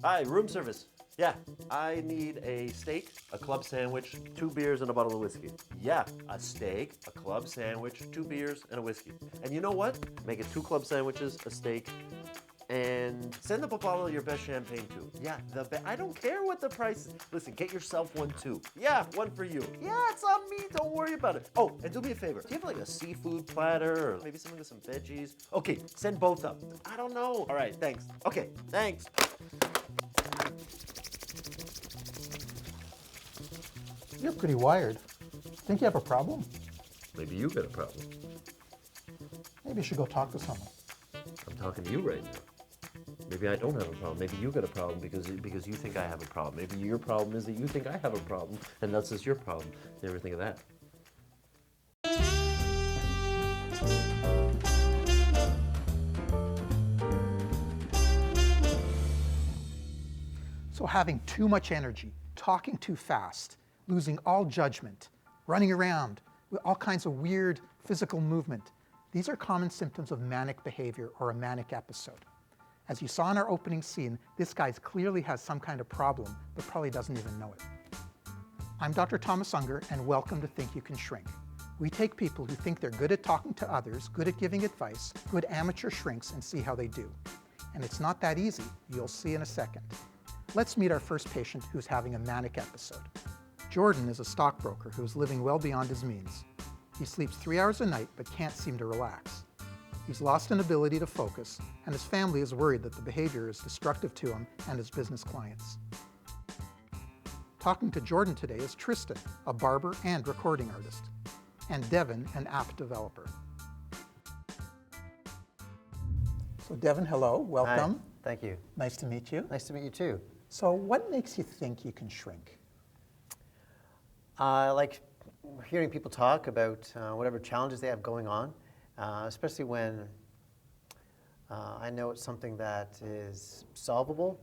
Hi, room service. Yeah, I need a steak, a club sandwich, 2 beers, and a bottle of whiskey. Yeah, a steak, a club sandwich, 2 beers, and a whiskey. And you know what? Make it 2 club sandwiches, a steak, and send up a bottle of your best champagne too. Yeah, I don't care what the price is. Listen, get yourself one too. Yeah, one for you. Yeah, it's on me. Don't worry about it. Oh, and do me a favor. Do you have like a seafood platter or maybe something with some veggies? Okay, send both up. I don't know. All right, thanks. Okay, thanks. You're pretty wired. Think you have a problem? Maybe you got a problem. Maybe you should go talk to someone. I'm talking to you right now. Maybe I don't have a problem. Maybe you got a problem because you think I have a problem. Maybe your problem is that you think I have a problem, and that's just your problem. You ever think of that? So having too much energy, talking too fast, losing all judgment, running around with all kinds of weird physical movement, these are common symptoms of manic behavior or a manic episode. As you saw in our opening scene, this guy clearly has some kind of problem, but probably doesn't even know it. I'm Dr. Thomas Unger, and welcome to Think You Can Shrink. We take people who think they're good at talking to others, good at giving advice, good amateur shrinks, and see how they do. And it's not that easy. You'll see in a second. Let's meet our first patient who's having a manic episode. Jordan is a stockbroker who's living well beyond his means. He sleeps 3 hours a night but can't seem to relax. He's lost an ability to focus, and his family is worried that the behavior is destructive to him and his business clients. Talking to Jordan today is Tristan, a barber and recording artist, and Devin, an app developer. So Devin, hello, welcome. Hi, thank you. Nice to meet you. Nice to meet you too. So what makes you think you can shrink? I like hearing people talk about whatever challenges they have going on, especially when I know it's something that is solvable.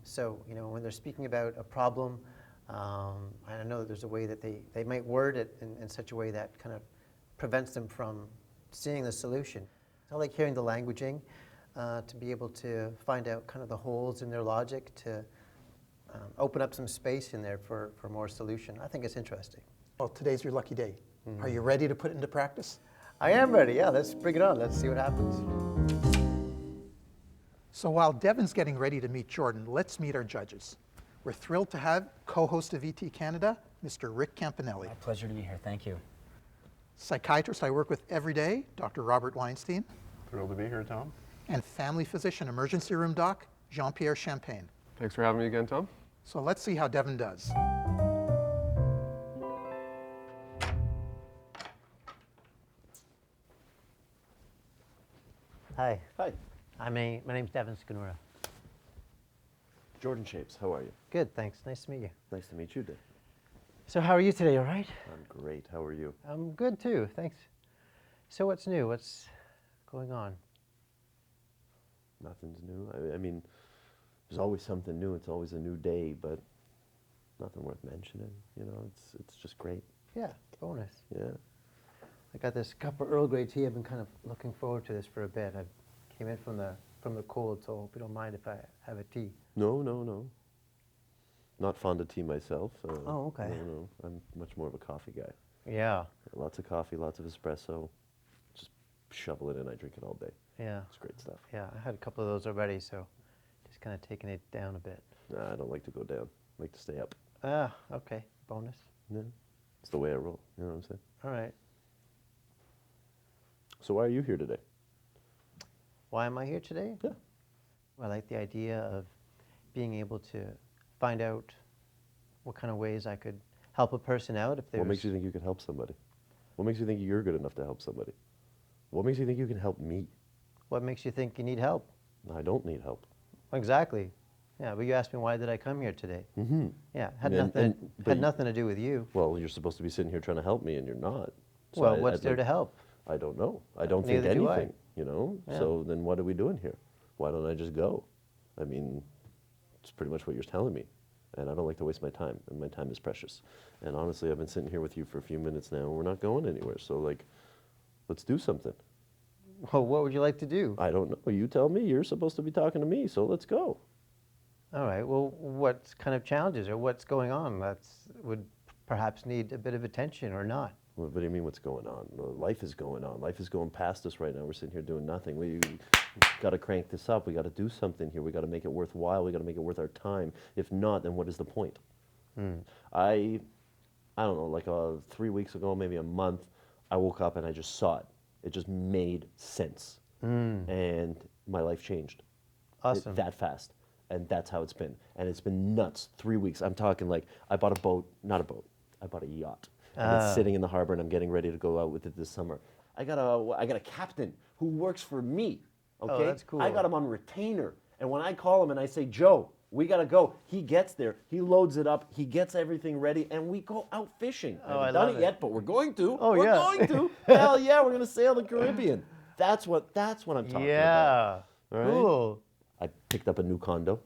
So, when they're speaking about a problem, I know that there's a way that they might word it in such a way that kind of prevents them from seeing the solution. I like hearing the languaging to be able to find out kind of the holes in their logic, to open up some space in there for more solution. I think it's interesting. Well, today's your lucky day. Are you ready to put it into practice? I am ready, yeah, let's bring it on. Let's see what happens. So while Devin's getting ready to meet Jordan, let's meet our judges. We're thrilled to have co-host of ET Canada, Mr. Rick Campanelli. My pleasure to be here, thank you. Psychiatrist I work with every day, Dr. Robert Weinstein. Thrilled to be here, Tom. And family physician, emergency room doc, Jean-Pierre Champagne. Thanks for having me again, Tom. So let's see how Devin does. Hi, Hi, my name's Devin Skanura. Jordan Shapes. How are you? Good, thanks. Nice to meet you. Nice to meet you, Dave. So how are you today, all right? I'm great. How are you? I'm good too, thanks. So what's new? What's going on? Nothing's new. I mean, there's always something new. It's always a new day, but nothing worth mentioning. It's just great. Yeah, bonus. Yeah. I got this cup of Earl Grey tea. I've been kind of looking forward to this for a bit. I came in from the cold, so hope you don't mind if I have a tea. No. Not fond of tea myself. Oh, okay. No. I'm much more of a coffee guy. Yeah. Lots of coffee, lots of espresso. Just shovel it in. I drink it all day. Yeah. It's great stuff. Yeah, I had a couple of those already, so just kind of taking it down a bit. Nah, I don't like to go down. I like to stay up. Ah, okay. Bonus. Yeah. It's the way I roll. You know what I'm saying? All right. So why are you here today? Why am I here today? Yeah. Well, I like the idea of being able to find out what kind of ways I could help a person out if there's... What makes you think you can help somebody? What makes you think you're good enough to help somebody? What makes you think you can help me? What makes you think you need help? I don't need help. Exactly. Yeah, but you asked me why did I come here today? Mm-hmm. Yeah, had And- nothing to do with you. Well, you're supposed to be sitting here trying to help me, and you're not. So Well, I'd there like- to help? I don't know. I don't think Neither do I. anything, Yeah. So then what are we doing here? Why don't I just go? I mean, it's pretty much what you're telling me. And I don't like to waste my time, and my time is precious. And honestly, I've been sitting here with you for a few minutes now, and we're not going anywhere. So, let's do something. Well, what would you like to do? I don't know. You tell me. You're supposed to be talking to me, so let's go. All right. Well, what kind of challenges or what's going on would perhaps need a bit of attention or not? What do you mean what's going on? Well, life is going on. Life is going past us right now. We're sitting here doing nothing. We got to crank this up. We got to do something here. We got to make it worthwhile. We got to make it worth our time. If not, then what is the point? I don't know, like 3 weeks ago, maybe a month, I woke up and I just saw it. It just made sense. And my life changed. Awesome. That fast. And that's how it's been. And it's been nuts. 3 weeks. I'm talking like I bought a boat, not a boat. I bought a yacht. And it's sitting in the harbor and I'm getting ready to go out with it this summer. I got a captain who works for me. Okay? Oh, that's cool. I got him on retainer. And when I call him and I say, Joe, we got to go, he gets there, he loads it up, he gets everything ready, and we go out fishing. Oh, I haven't done it yet, but we're going to. Oh, we're yeah. going to. Hell yeah, we're going to sail the Caribbean. That's what I'm talking about. Yeah. All right? Cool. I picked up a new condo.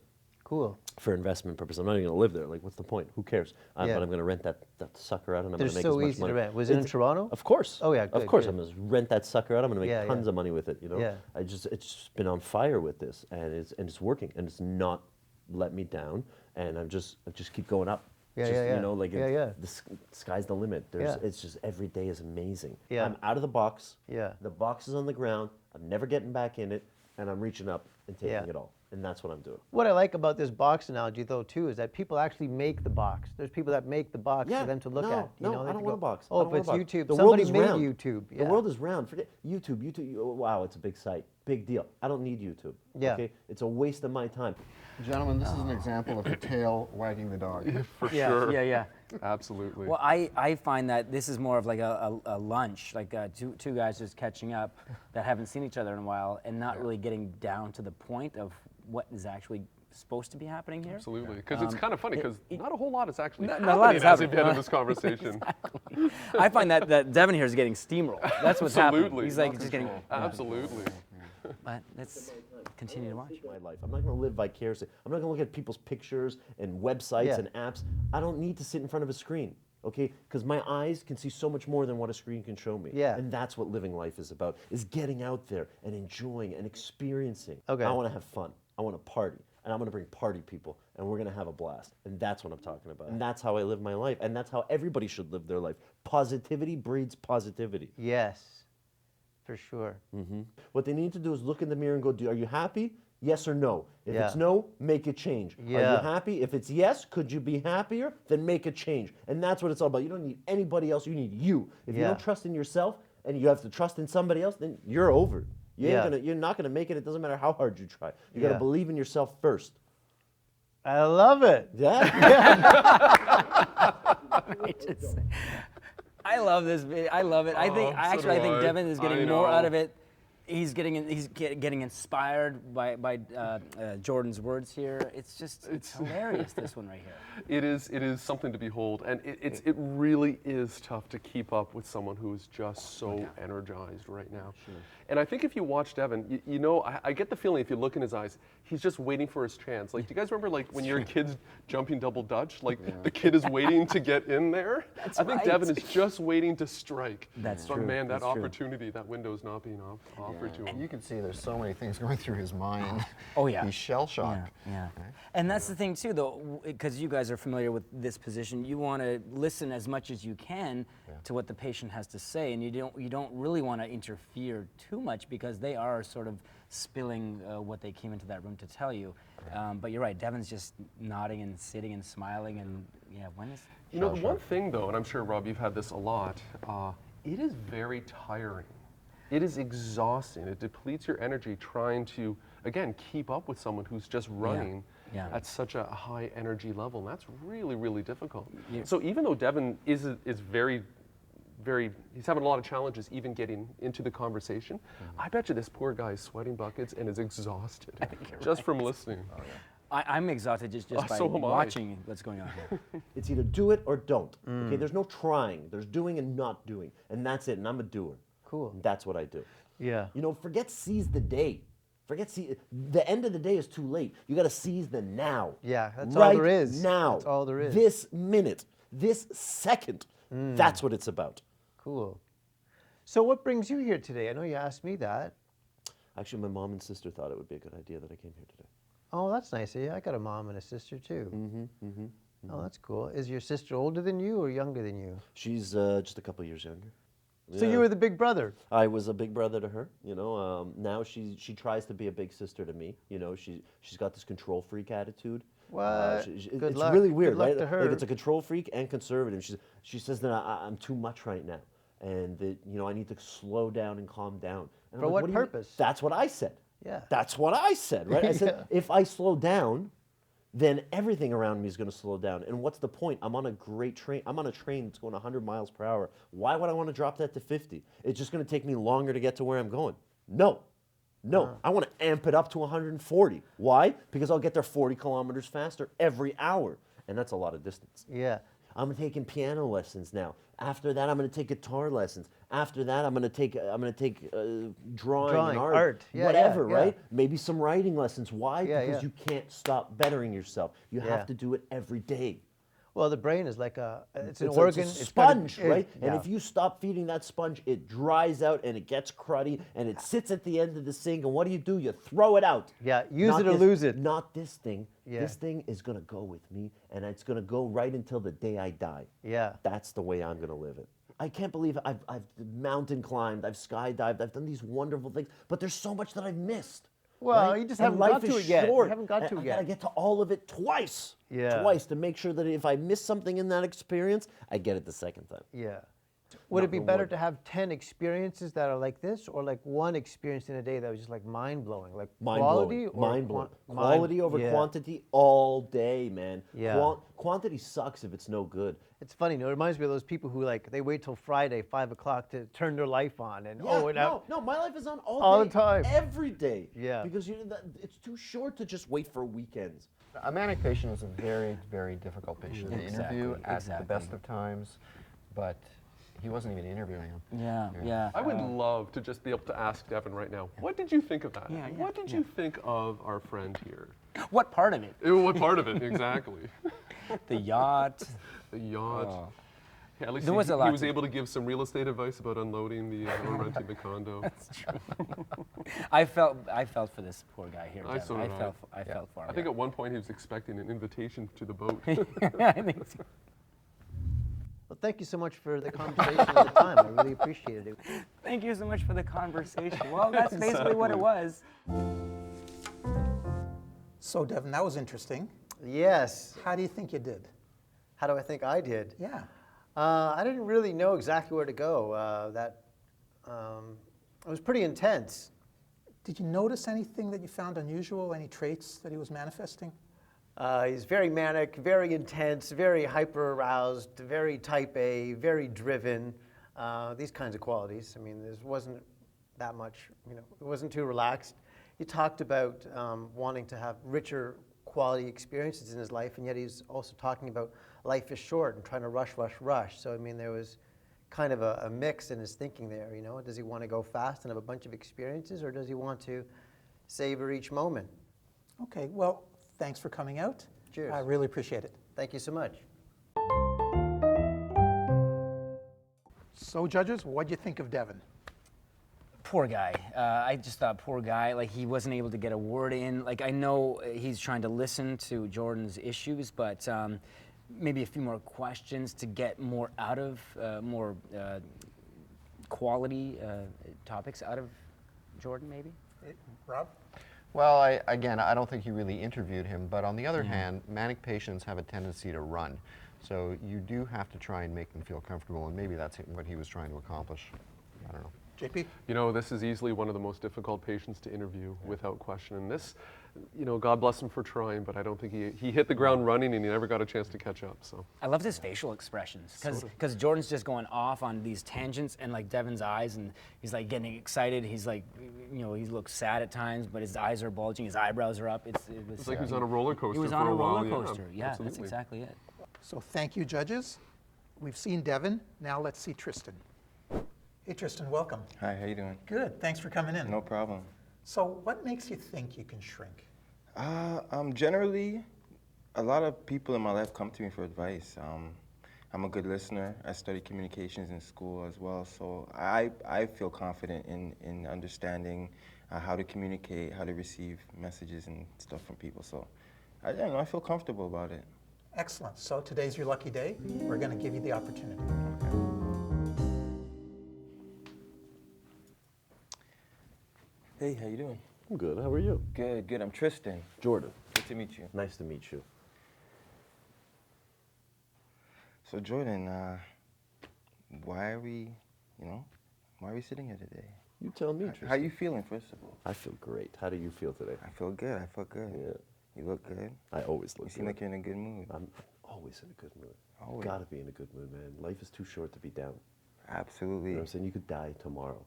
Cool. For investment purposes. I'm not even going to live there. Like, what's the point? Who cares? Yeah. But I'm going to rent that sucker out, and I'm They're going to make so as much easy money. to rent. Was it in Toronto? Of course. Oh, yeah, Of good, course, good. I'm going to rent that sucker out. I'm going to make Yeah, tons yeah. of money with it. You know. Yeah. It's just been on fire with this, and it's working, and it's not let me down, and I just keep going up. Yeah, Just, yeah, yeah. You know, like Yeah, yeah. the sky's the limit. Yeah. It's just every day is amazing. Yeah. I'm out of the box. Yeah. The box is on the ground. I'm never getting back in it, and I'm reaching up and taking Yeah. it all, and that's what I'm doing. What I like about this box analogy, though, too, is that people actually make the box. There's people that make the box for them to look at. You know, I they don't go, want a box. I Oh, don't but it's want a box. YouTube. The Somebody world is made round. YouTube. The Yeah. world is round. Forget YouTube. Wow, it's a big site. Big deal. I don't need YouTube. Yeah. Okay? It's a waste of my time. Gentlemen, this is an example of the tail wagging the dog. For Yeah, sure. yeah. Absolutely. Well, I find that this is more of like a lunch, like two guys just catching up that haven't seen each other in a while and not really getting down to the point of what is actually supposed to be happening here. Absolutely. Because it's kind of funny because not a whole lot is actually Not a happening lot is as we've happening. been in this conversation. I find that Devin here is getting steamrolled. That's what's happening. Absolutely. He's like just getting. Absolutely. But let's continue to watch. My life. I'm not going to live vicariously. I'm not going to look at people's pictures and websites Yeah. and apps. I don't need to sit in front of a screen. Okay, because my eyes can see so much more than what a screen can show me. Yeah. And that's what living life is about, is getting out there and enjoying and experiencing. Okay. I want to have fun. I want to party. And I'm going to bring party people. And we're going to have a blast. And that's what I'm talking about. And that's how I live my life. And that's how everybody should live their life. Positivity breeds positivity. Yes, for sure. What they need to do is look in the mirror and go, are you happy? Yes or no? If Yeah. it's no, make a change. Are Yeah. you happy? If it's yes, could you be happier? Then make a change. And that's what it's all about. You don't need anybody else. You need you. If you Yeah. don't trust in yourself and you have to trust in somebody else, then you're over it. Yeah. You're not going to make it. It doesn't matter how hard you try. You got to Yeah. believe in yourself first. I love it. Yeah? I love this video. I love it. I think so do I think I. Devin is I getting more out know. of it. He's getting inspired by Jordan's words here. It's hilarious, this one right here. It is something to behold, and it really is tough to keep up with someone who is just so energized right now. Sure. And I think if you watch Devin, you know, I get the feeling if you look in his eyes, he's just waiting for his chance. Like, do you guys remember like when your kid's jumping double dutch? Like the kid is waiting to get in there. That's I think right. Devin is just waiting to strike. That's but true. man, that That's true. opportunity, that window's not being offered to him. And you can see there's so many things going through his mind. Oh, yeah. He's shell-shocked. Yeah. And that's the thing too, though, because you guys are familiar with this position. You want to listen as much as you can to what the patient has to say, and you don't really want to interfere too much because they are sort of spilling what they came into that room to tell you. But you're right, Devin's just nodding and sitting and smiling, and when is? You know, the one thing though, and I'm sure Rob, you've had this a lot. It is very tiring. It is exhausting. It depletes your energy trying to, again, keep up with someone who's just running at such a high energy level. And that's really, really difficult. Yeah. So even though Devin is very, he's having a lot of challenges even getting into the conversation, I bet you this poor guy is sweating buckets and is exhausted just from listening. I'm exhausted just by so am I. watching what's going on here. It's either do it or don't. Okay, there's no trying. There's doing and not doing. And that's it. And I'm a doer. Cool. And that's what I do. Yeah. You know, forget seize the day. The end of the day is too late. You got to seize the now. Yeah, that's right all there is. now. That's all there is. This minute, this second. That's what it's about. Cool. So what brings you here today? I know you asked me that. Actually, my mom and sister thought it would be a good idea that I came here today. Oh, that's nice. Yeah, I got a mom and a sister too. Oh, that's cool. Is your sister older than you or younger than you? She's just a couple years younger. So you were the big brother. I was a big brother to her, you know. Now she tries to be a big sister to me. You know, she's got this control freak attitude. What? Good It's luck. really weird, Good luck right? to her. Like it's a control freak and conservative. She says that I'm too much right now, and that I need to slow down and calm down. And For I'm like, what do you mean?" purpose? That's what I said. Yeah. That's what I said, right? I said Yeah. if I slow down, then everything around me is going to slow down. And what's the point? I'm on a great train. I'm on a train that's going 100 miles per hour. Why would I want to drop that to 50? It's just going to take me longer to get to where I'm going. No. I want to amp it up to 140. Why? Because I'll get there 40 kilometers faster every hour. And that's a lot of distance. Yeah. I'm taking piano lessons now. After that, I'm going to take guitar lessons. After that, I'm going to take drawing and art. Yeah, whatever, yeah. right? Maybe some writing lessons. Why? Yeah, Because yeah. you can't stop bettering yourself. You Yeah. have to do it every day. Well, the brain is like it's an It's organ. a It's gotta- sponge, right? And yeah. if you stop feeding that sponge, it dries out and it gets cruddy and it sits at the end of the sink. And what do? You throw it out. Yeah, use Not it or this- lose it. Not this thing. Yeah. This thing is going to go with me, and it's going to go right until the day I die. Yeah. That's the way I'm going to live it. I can't believe I've mountain climbed, I've skydived, I've done these wonderful things, but there's so much that I've missed. Well, right? you just And haven't life got to is it yet. You short. haven't got to And it I yet. gotta get to all of it twice. Yeah. Twice to make sure that if I miss something in that experience, I get it the second time. Yeah. Would it be Number better one. to have 10 experiences that are like this, or like one experience in a day that was just like mind-blowing? Like quality or Mind-blowing. quan- Quality over yeah. quantity all day, man. Yeah. Quantity sucks if it's no good. It's funny, it reminds me of those people who like, they wait till Friday, 5 o'clock to turn their life on. And Yeah, and no, my life is on all All day, the time. every day. Yeah. Because it's too short to just wait for weekends. A manic patient is a very, very difficult patient to interview at Exactly. the best of times, but he wasn't even interviewing him. Yeah. I would love to just be able to ask Devin right now, what did you think of that? Yeah, What did you think of our friend here? What part of it? What part of it, exactly? The yacht. The yacht. Oh. Yeah, at least There was a lot he was to- able to give some real estate advice about unloading the or renting the condo. I felt for this poor guy here. I Devin. so did I. I felt for him. I think at one point he was expecting an invitation to the boat. I think so. Well, thank you so much for the conversation and the time. I really appreciated it. Thank you so much for the conversation. Well, that's basically what it was. So, Devin, that was interesting. Yes. How do you think you did? How do I think I did? Yeah. I didn't really know exactly where to go. It was pretty intense. Did you notice anything that you found unusual, any traits that he was manifesting? He's very manic, very intense, very hyper-aroused, very type A, very driven, these kinds of qualities. I mean, there wasn't that much, it wasn't too relaxed. He talked about wanting to have richer quality experiences in his life, and yet he's also talking about life is short and trying to rush. So, I mean, there was kind of a mix in his thinking there, Does he want to go fast and have a bunch of experiences, or does he want to savor each moment? Okay, well, thanks for coming out. Cheers. I really appreciate it. Thank you so much. So, judges, what'd you think of Devin? Poor guy. I just thought, poor guy. Like, he wasn't able to get a word in. Like, I know he's trying to listen to Jordan's issues, but maybe a few more questions to get more out of, more quality topics out of Jordan, maybe? Rob? Well, I don't think you really interviewed him, but on the other hand, manic patients have a tendency to run. So you do have to try and make them feel comfortable, and maybe that's what he was trying to accomplish. I don't know. JP? This is easily one of the most difficult patients to interview, without question. And this, God bless him for trying, but I don't think he hit the ground running and he never got a chance to catch up. So I loved his facial expressions because Jordan's just going off on these tangents, and like Devin's eyes, and he's like getting excited. He's like, he looks sad at times, but his eyes are bulging, his eyebrows are up. It was like he was on a roller coaster. He was for on a while. roller coaster. Yeah, that's absolutely. exactly it. So, thank you, judges. We've seen Devin. Now let's see Tristan. Hey, Tristan, welcome. Hi, how you doing? Good. Thanks for coming in. No problem. So, what makes you think you can shrink? Generally, a lot of people in my life come to me for advice. I'm a good listener. I studied communications in school as well, so I feel confident in understanding how to communicate, how to receive messages and stuff from people. So I don't know, I feel comfortable about it. Excellent. So today's your lucky day. We're going to give you the opportunity. Hey, how you doing? I'm good. How are you? Good, good. I'm Tristan. Jordan. Good to meet you. Nice to meet you. So Jordan, why are we sitting here today? You tell me, Tristan. How you feeling, first of all? I feel great. How do you feel today? I feel good. I feel good. Yeah. You look good. I always look You seem good. like you're in a good mood. I'm always in a good mood. Always. Gotta be in a good mood, man. Life is too short to be down. Absolutely. You know what I'm saying? You could die tomorrow.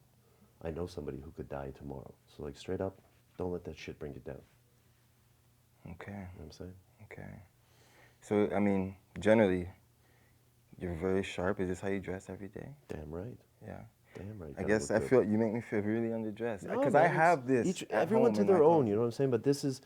I know somebody who could die tomorrow. So like straight up, don't let that shit bring you down. Okay. You know what I'm saying? Okay. So, I mean, generally, you're very sharp. Is this how you dress every day? Damn right. Yeah. Damn right. I Gotta guess look I good. feel you make me feel really underdressed No, because man, I it's- have this. at everyone home to in their my own, closet. you know what I'm saying? But this is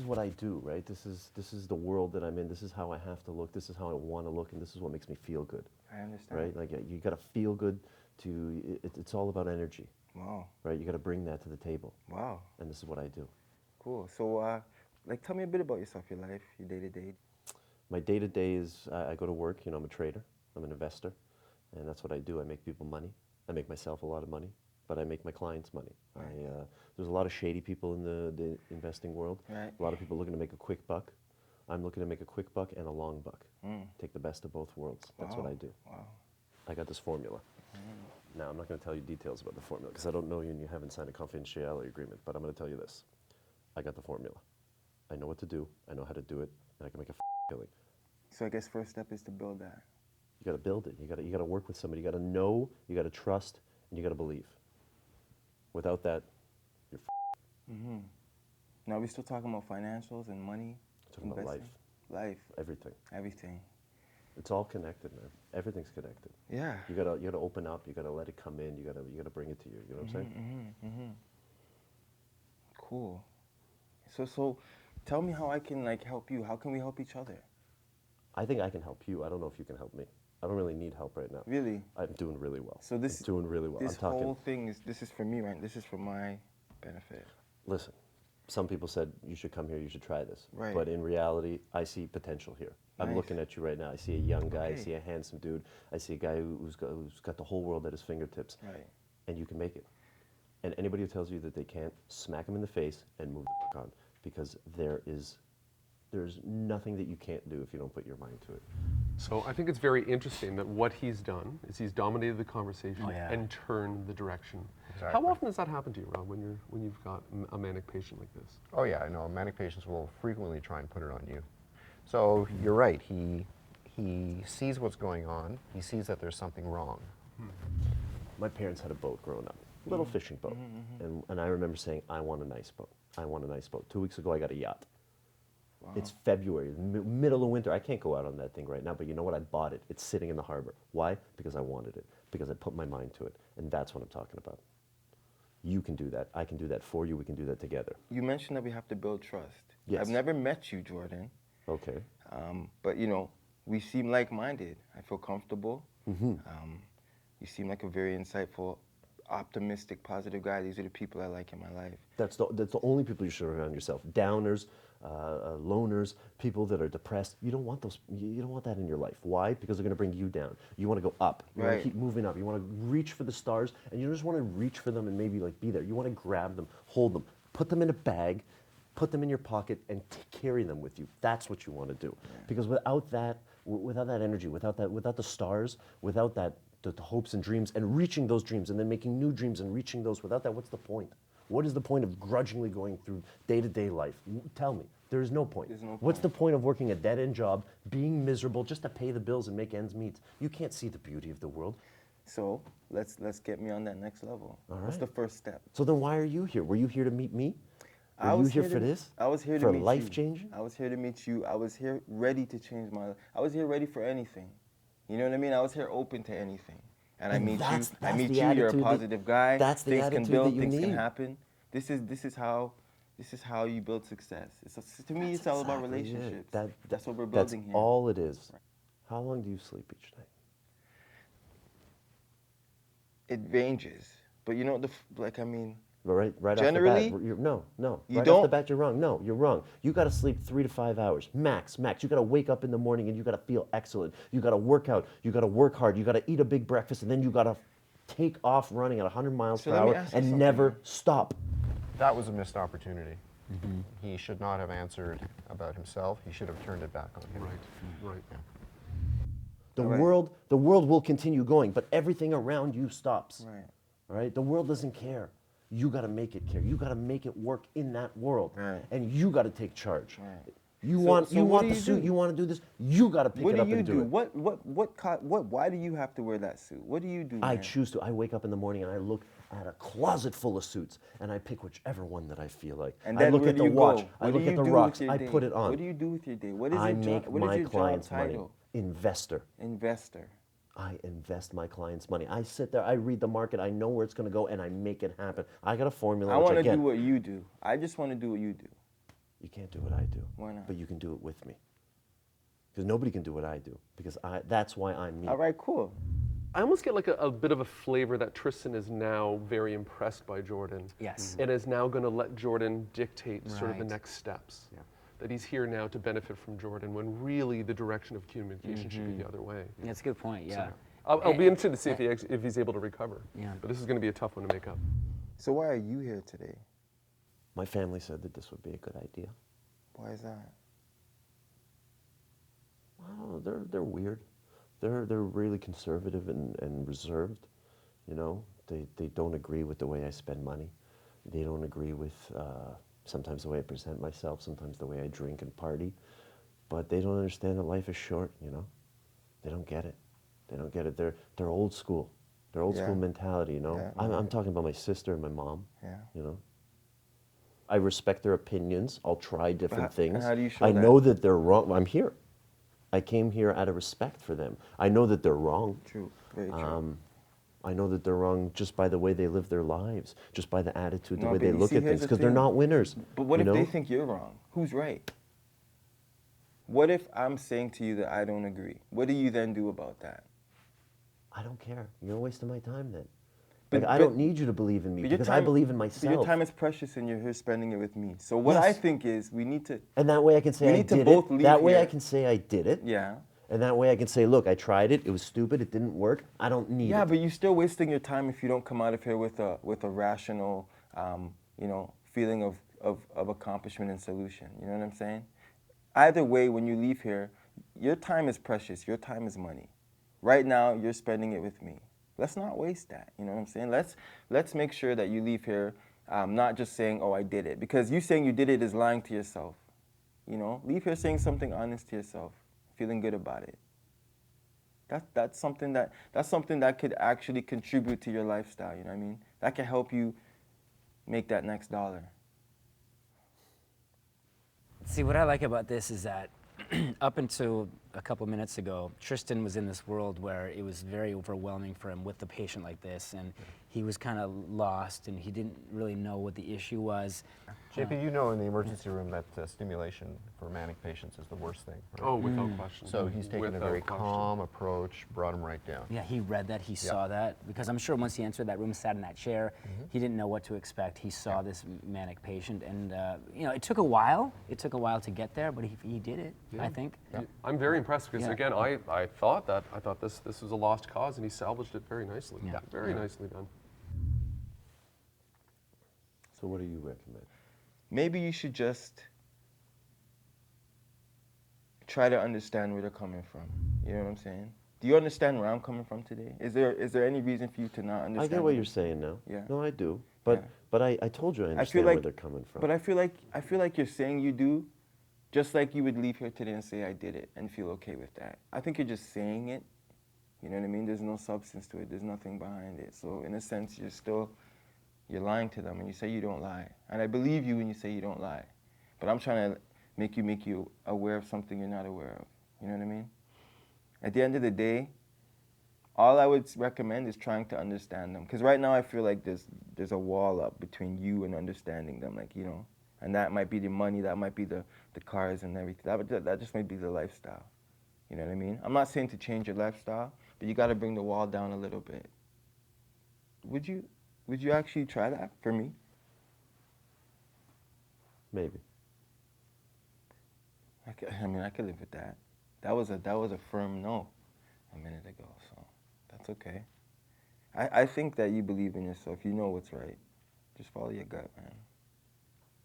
what I do, right? This is the world that I'm in. This is how I have to look. This is how I want to look, and this is what makes me feel good, I understand. right? Like you got to feel good. It's all about energy, Wow. right? You got to bring that to the table, Wow. and this is what I do. Cool. So, like, tell me a bit about yourself, your life, your day-to-day. My day-to-day is I go to work. You know, I'm a trader. I'm an investor, and that's what I do. I make people money. I make myself a lot of money, but I make my clients money. There's a lot of shady people in the investing world. Right. A lot of people looking to make a quick buck. I'm looking to make a quick buck and a long buck. Take the best of both worlds. That's what I do. Wow. I got this formula. Now, I'm not going to tell you details about the formula because I don't know you and you haven't signed a confidentiality agreement, but I'm going to tell you this. I got the formula. I know what to do. I know how to do it, and I can make a killing. So I guess first step is to build that. You got to build it. You got to work with somebody. You got to know. You got to trust, and you got to believe. Without that, you're Now, are we still talking about financials and money? talking about life, Life. everything. Everything. It's all connected, man. Everything's connected. Yeah. You gotta open up. You gotta let it come in. You gotta bring it to you. You know what I'm saying? Cool. So tell me how I can, like, help you. How can we help each other? I think I can help you. I don't know if you can help me. I don't really need help right now. Really? I'm doing really well. So this I'm doing really well. This I'm talking. whole thing this is for me, right? This is for my benefit. Listen, some people said you should come here. You should try this. Right. But in reality, I see potential here. I'm Nice. looking at you right now. I see a young guy. I Okay. see a handsome dude. I see a guy who's got the whole world at his fingertips. Right. And you can make it. And anybody who tells you that they can't, smack them in the face and move the fuck on, because there's nothing that you can't do if you don't put your mind to it. So I think it's very interesting that what he's done is he's dominated the conversation Oh, yeah. and turned the direction. Exactly. How often does that happen to you, Rob, when you've got a manic patient like this? Oh yeah, I know. Manic patients will frequently try and put it on you. So you're right. He sees what's going on. He sees that there's something wrong. My parents had a boat growing up, a little fishing boat. And I remember saying, I want a nice boat. I want a nice boat. 2 weeks ago, I got a yacht. Wow. It's February, middle of winter. I can't go out on that thing right now, but you know what? I bought it. It's sitting in the harbor. Why? Because I wanted it. Because I put my mind to it. And that's what I'm talking about. You can do that. I can do that for you. We can do that together. You mentioned that we have to build trust. Yes. I've never met you, Jordan. Okay. But, you know, we seem like-minded. I feel comfortable. You seem like a very insightful, optimistic, positive guy. These are the people I like in my life. That's the only people you should surround yourself. Downers, loners, people that are depressed. You don't want those. You don't want that in your life. Why? Because they're going to bring you down. You want to go up. You want Right. to keep moving up. You want to reach for the stars, and you just want to reach for them and maybe like be there. You want to grab them, hold them, put them in a bag, put them in your pocket, and carry them with you. That's what you want to do. Because without that energy, without the stars, without that the hopes and dreams, and reaching those dreams, and then making new dreams and reaching those. Without that, what's the point? What is the point of grudgingly going through day-to-day life? Tell me. There is no point. There's no What's point. the point of working a dead-end job, being miserable just to pay the bills and make ends meet? You can't see the beauty of the world. So let's get me on that next level. All What's right. the first step? So then why are you here? Were you here to meet me? I Were you was here here for to- this? I was here to for meet you. life changing? I was here to meet you. I was here ready to change my life. I was here ready for anything. You know what I mean? I was here open to anything. And I And meet you. that's I meet the you. You're a attitude that- positive guy. that's the things can attitude build. that you Things can need. happen. This is how you build success. To me, it's all about Exactly it. relationships. That's what we're building that's here. all it is. How long do you sleep each night? It ranges, but you know like I mean. But right Generally, off the bat, no. you Right off the don't- bat, you're wrong. No, you're wrong. You got to sleep 3 to 5 hours, max. You got to wake up in the morning and you got to feel excellent. You got to work out. You got to work hard. You got to eat a big breakfast, and then you got to take off running at 100 miles So per let me hour ask you and something, never man. stop. That was a missed opportunity. He should not have answered about himself. He should have turned it back on him. Right. The All right. world will continue going, but everything around you stops. Right. All right? The world doesn't care. You got to make it care. You got to make it work in that world, Right. and you got to take charge. Right. You So- want so you what want do the you suit. do? You want to do this. You got to pick What it do up you and do do? it. Why do you have to wear that suit? What do you do? I man? choose to. I wake up in the morning and I look at a closet full of suits and I pick whichever one that I feel like. And I then look where at do the you watch. go? I What do look at you the do rocks. with your I day? put it on. What do you do with your day? What is I your make job? What my is your clients' job money. title? Investor. Investor. I invest my clients' money. I sit there, I read the market, I know where it's going to go, and I make it happen. I got a formula. I which want to again, do what you do. I just want to do what you do. You can't do what I do. Why not? But you can do it with me. Because nobody can do what I do. Because that's why I'm me. All right, cool. I almost get like a bit of a flavor that Tristan is now very impressed by Jordan. Yes. And is now going to let Jordan dictate sort of the Right. next steps. That he's here now to benefit from Jordan, when really the direction of communication should be the other way. That's a good point. Yeah. I'll be interested to see if he's able to recover. Yeah. But this is going to be a tough one to make up. So why are you here today? My family said that this would be a good idea. Why is that? Well, they're weird. They're really conservative and reserved. You know, they don't agree with the way I spend money. They don't agree with sometimes the way I present myself, sometimes the way I drink and party. But they don't understand that life is short. You know, they don't get it. They don't get it. They're old school. They're old school mentality. You know, Yeah. I'm talking about my sister and my mom. Yeah. You know. I respect their opinions. I'll try different things. and how do you show I that? know that they're wrong. I'm here. I came here out of respect for them. I know that they're wrong. True. Very true. I know that they're wrong just by the way they live their lives, just by the attitude, the No, way but they you look see, at here's things, the because they're thing. not winners. But what you if know? they think you're wrong? Who's right? What if I'm saying to you that I don't agree? What do you then do about that? I don't care. You're wasting my time then. But- Like, I but- don't need you to believe in me But your because I time- believe in But myself. your time is precious and you're here spending it with me. So what I Yes. think is we need to, And that way I can say We I need to did both it. leave That way I here. can say I did it. yeah. And that way I can say, look, I tried it. It was stupid. It didn't work. I don't need Yeah, it. but you're still wasting your time if you don't come out of here with a rational, feeling of accomplishment and solution. You know what I'm saying? Either way, when you leave here, your time is precious. Your time is money. Right now, you're spending it with me. Let's not waste that. You know what I'm saying? Let's make sure that you leave here not just saying, "Oh, I did it," because you saying you did it is lying to yourself. You know, leave here saying something honest to yourself, feeling good about it. That's something that could actually contribute to your lifestyle. You know what I mean? That can help you make that next dollar. See, what I like about this is that up until a couple minutes ago, Tristan was in this world where it was very overwhelming for him with a patient like this, and he was kind of lost, and he didn't really know what the issue was. JP, you know in the emergency room that stimulation for manic patients is the worst thing. Right? Oh, without question. So he's taken a Without very question. calm approach, brought him right down. Yeah, he read that, he saw that, because I'm sure once he entered that room, sat in that chair, he didn't know what to expect. He saw this manic patient, and it took a while. It took a while to get there, but he did it, I think. I'm very impressed because Yeah. again, I thought this was a lost cause, and he salvaged it very nicely. Yeah. Very nicely done. So what do you recommend? Maybe you should just try to understand where they're coming from. You know what I'm saying? Do you understand where I'm coming from today? Is there any reason for you to not understand? I get what you're saying now. Yeah. No, I do. But Yeah. but I told you I I feel understand like where they're coming from. But I feel like you're saying you do, just like you would leave here today and say I did it and feel okay with that. I think you're just saying it. You know what I mean? There's no substance to it. There's nothing behind it. So in a sense, you're lying to them, and you say you don't lie. And I believe you when you say you don't lie. But I'm trying to make you aware of something you're not aware of. You know what I mean? At the end of the day, all I would recommend is trying to understand them. Because right now I feel like there's a wall up between you and understanding them. Like, and that might be the money, that might be the cars and everything. That just might be the lifestyle. You know what I mean? I'm not saying to change your lifestyle, but you got to bring the wall down a little bit. Would you actually try that for me? Maybe. I could live with that. That was a firm no a minute ago, so that's okay. I think that you believe in yourself. You know what's right. Just follow your gut, man.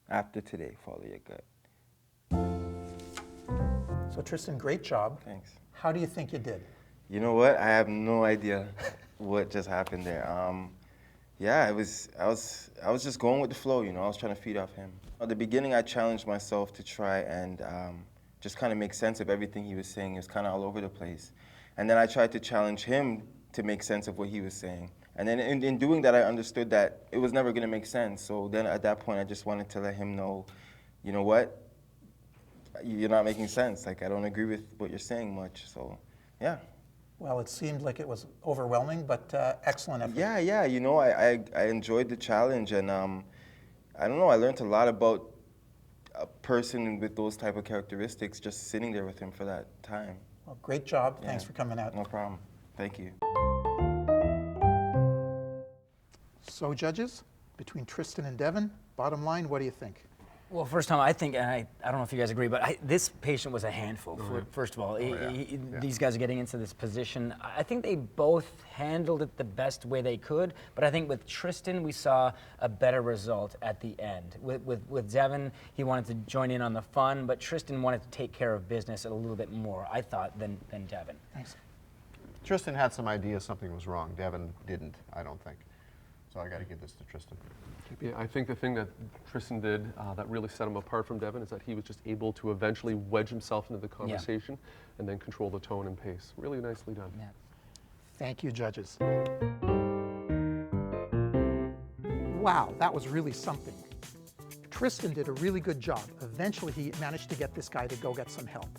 After today, follow your gut. So Tristan, great job. Thanks. How do you think you did? You know what? I have no idea what just happened there. Yeah, I was just going with the flow, you know. I was trying to feed off him. At the beginning, I challenged myself to try and just kind of make sense of everything he was saying. It was kind of all over the place. And then I tried to challenge him to make sense of what he was saying. And then in doing that, I understood that it was never going to make sense. So then at that point, I just wanted to let him know, you know what? You're not making sense. Like, I don't agree with what you're saying much. So, yeah. Well, it seemed like it was overwhelming, but excellent effort. Yeah. You know, I enjoyed the challenge, and I don't know. I learned a lot about a person with those type of characteristics just sitting there with him for that time. Well, great job. Yeah. Thanks for coming out. No problem. Thank you. So, judges, between Tristan and Devin, bottom line, what do you think? Well, first time, I think, and I don't know if you guys agree, but this patient was a handful, first of all. These guys are getting into this position. I think they both handled it the best way they could, but I think with Tristan, we saw a better result at the end. With Devin, he wanted to join in on the fun, but Tristan wanted to take care of business a little bit more, I thought, than Devin. Thanks. Tristan had some ideas something was wrong. Devin didn't, I don't think. So I got to give this to Tristan. Yeah, I think the thing that Tristan did that really set him apart from Devin is that he was just able to eventually wedge himself into the conversation and then control the tone and pace. Really nicely done. Yeah. Thank you, judges. Wow, that was really something. Tristan did a really good job. Eventually, he managed to get this guy to go get some help.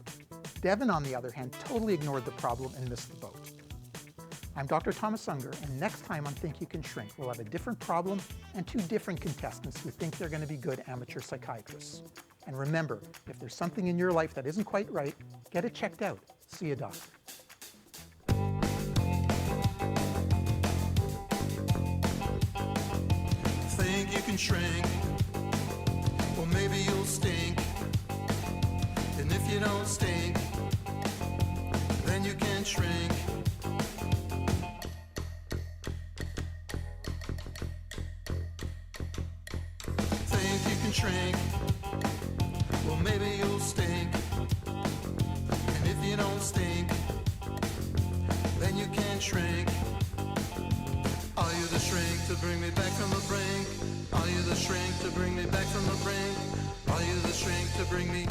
Devin, on the other hand, totally ignored the problem and missed the boat. I'm Dr. Thomas Unger, and next time on Think You Can Shrink, we'll have a different problem and two different contestants who think they're going to be good amateur psychiatrists. And remember, if there's something in your life that isn't quite right, get it checked out. See a doc. Think you can shrink, well maybe you'll stink. And if you don't stink, then you can shrink. Shrink, well maybe you'll stink, and if you don't stink, then you can't shrink. Are you the shrink to bring me back from the brink? Are you the shrink to bring me back from the brink? Are you the shrink to bring me